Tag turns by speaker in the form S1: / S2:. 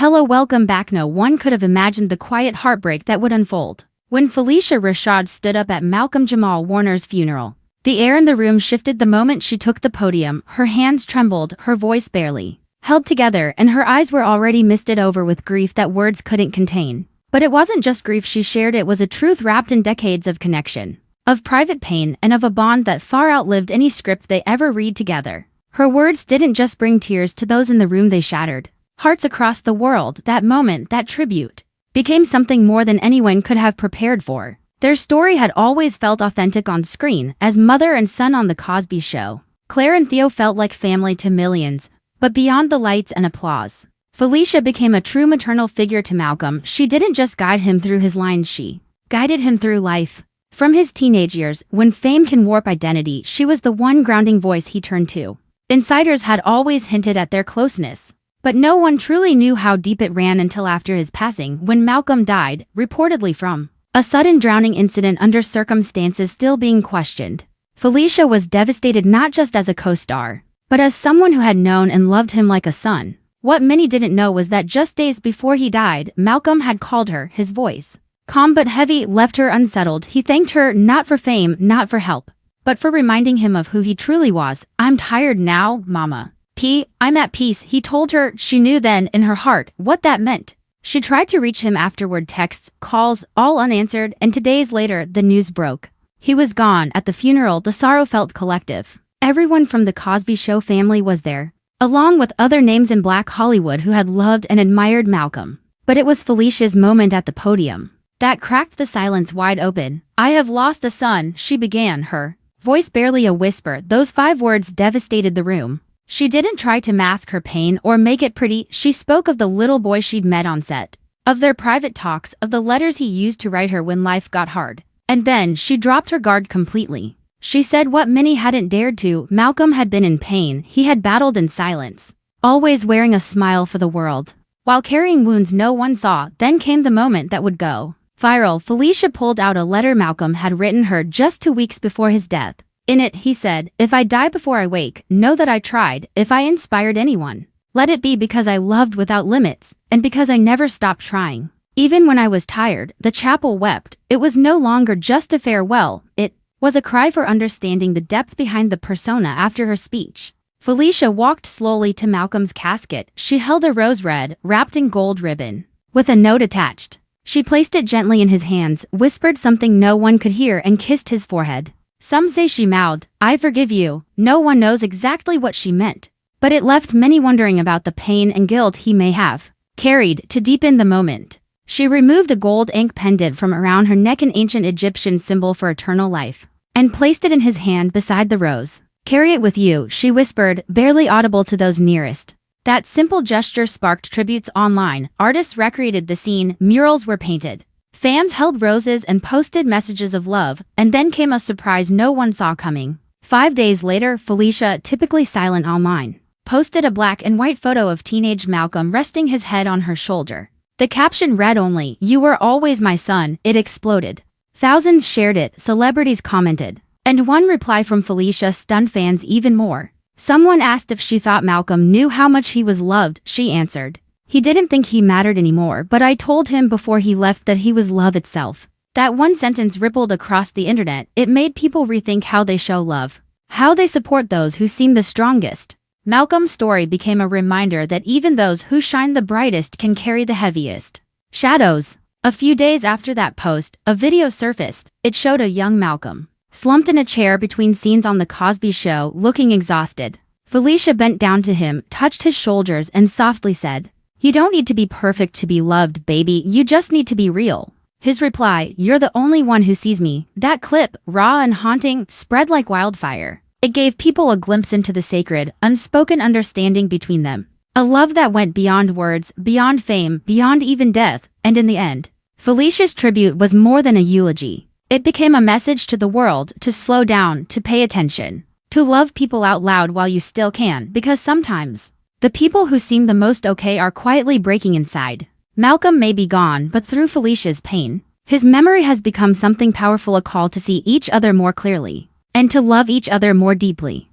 S1: Hello, welcome back. No one could have imagined the quiet heartbreak that would unfold when Phylicia Rashad stood up at Malcolm-Jamal Warner's funeral. The air in the room shifted the moment she took the podium. Her hands trembled, her voice barely held together, and her eyes were already misted over with grief that words couldn't contain. But it wasn't just grief she shared, it was a truth wrapped in decades of connection, of private pain, and of a bond that far outlived any script they ever read together. Her words didn't just bring tears to those in the room, they shattered hearts across the world. That moment, that tribute, became something more than anyone could have prepared for. Their story had always felt authentic on screen, as mother and son on The Cosby Show. Claire and Theo felt like family to millions, but beyond the lights and applause, Phylicia became a true maternal figure to Malcolm. She didn't just guide him through his lines, she guided him through life. From his teenage years, when fame can warp identity, she was the one grounding voice he turned to. Insiders had always hinted at their closeness, but no one truly knew how deep it ran until after his passing, when Malcolm died, reportedly from a sudden drowning incident under circumstances still being questioned. Phylicia was devastated, not just as a co-star, but as someone who had known and loved him like a son. What many didn't know was that just days before he died, Malcolm had called her. His voice, calm but heavy, left her unsettled. He thanked her not for fame, not for help, but for reminding him of who he truly was. "I'm tired now, Mama. I'm at peace," he told her. She knew then, in her heart, what that meant. She tried to reach him afterward, texts, calls, all unanswered, and 2 days later, the news broke. He was gone. At the funeral, the sorrow felt collective. Everyone from the Cosby Show family was there, along with other names in Black Hollywood who had loved and admired Malcolm. But it was Phylicia's moment at the podium that cracked the silence wide open. "I have lost a son," she began, her voice barely a whisper. Those 5 words devastated the room. She didn't try to mask her pain or make it pretty. She spoke of the little boy she'd met on set, of their private talks, of the letters he used to write her when life got hard. And then she dropped her guard completely. She said what many hadn't dared to. Malcolm had been in pain. He had battled in silence, always wearing a smile for the world, while carrying wounds no one saw. Then came the moment that would go viral. Phylicia pulled out a letter Malcolm had written her just 2 weeks before his death. In it, he said, "If I die before I wake, know that I tried. If I inspired anyone, let it be because I loved without limits, and because I never stopped trying. Even when I was tired." The chapel wept. It was no longer just a farewell. It was a cry for understanding the depth behind the persona. After her speech, Phylicia walked slowly to Malcolm's casket. She held a rose red, wrapped in gold ribbon, with a note attached. She placed it gently in his hands, whispered something no one could hear, and kissed his forehead. Some say she mouthed, "I forgive you." No one knows exactly what she meant, but it left many wondering about the pain and guilt he may have carried. To deepen the moment, she removed a gold ink pendant from around her neck, an ancient Egyptian symbol for eternal life, and placed it in his hand beside the rose. "Carry it with you," she whispered, barely audible to those nearest. That simple gesture sparked tributes online. Artists recreated the scene, murals were painted, fans held roses and posted messages of love. And then came a surprise no one saw coming. 5 days later, Phylicia, typically silent online, posted a black and white photo of teenage Malcolm resting his head on her shoulder. The caption read only, "You were always my son." It exploded. Thousands shared it, celebrities commented, and one reply from Phylicia stunned fans even more. Someone asked if she thought Malcolm knew how much he was loved. She answered, "He didn't think he mattered anymore, but I told him before he left that he was love itself." That one sentence rippled across the internet. It made people rethink how they show love, how they support those who seem the strongest. Malcolm's story became a reminder that even those who shine the brightest can carry the heaviest shadows. A few days after that post, a video surfaced. It showed a young Malcolm slumped in a chair between scenes on The Cosby Show, looking exhausted. Phylicia bent down to him, touched his shoulders, and softly said, "You don't need to be perfect to be loved, baby. You just need to be real." His reply, "You're the only one who sees me." That clip, raw and haunting, spread like wildfire. It gave people a glimpse into the sacred, unspoken understanding between them. A love that went beyond words, beyond fame, beyond even death. And in the end, Phylicia's tribute was more than a eulogy. It became a message to the world to slow down, to pay attention, to love people out loud while you still can, because sometimes the people who seem the most okay are quietly breaking inside. Malcolm may be gone, but through Phylicia's pain, his memory has become something powerful, a call to see each other more clearly, and to love each other more deeply.